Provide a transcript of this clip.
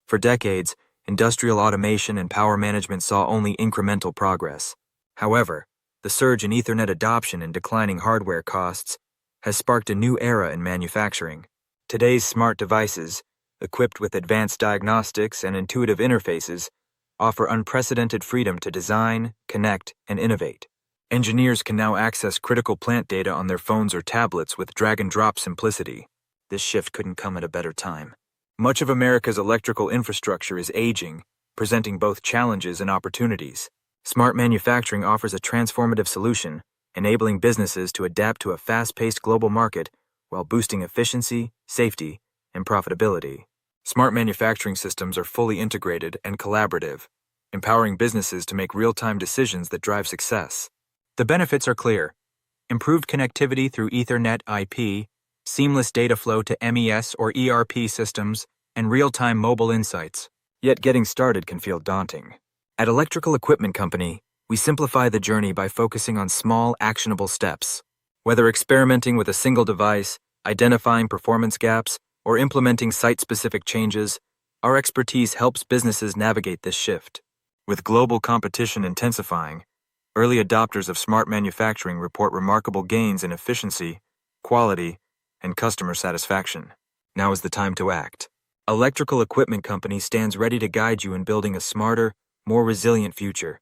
For decades, industrial automation and power management saw only incremental progress. However, the surge in Ethernet adoption and declining hardware costs has sparked a new era in manufacturing. Today's smart devices, equipped with advanced diagnostics and intuitive interfaces, offer unprecedented freedom to design, connect, and innovate. Engineers can now access critical plant data on their phones or tablets with drag-and-drop simplicity. This shift couldn't come at a better time. Much of America's electrical infrastructure is aging, presenting both challenges and opportunities. Smart manufacturing offers a transformative solution, enabling businesses to adapt to a fast-paced global market while boosting efficiency, safety, and profitability. Smart manufacturing systems are fully integrated and collaborative, empowering businesses to make real-time decisions that drive success. The benefits are clear: improved connectivity through Ethernet IP, seamless data flow to MES or ERP systems, and real-time mobile insights. Yet getting started can feel daunting. At Electrical Equipment Company, we simplify the journey by focusing on small, actionable steps. Whether experimenting with a single device, identifying performance gaps, or implementing site-specific changes, our expertise helps businesses navigate this shift. With global competition intensifying, early adopters of smart manufacturing report remarkable gains in efficiency, quality, and customer satisfaction. Now is the time to act. Electrical Equipment Company stands ready to guide you in building a smarter, more resilient future.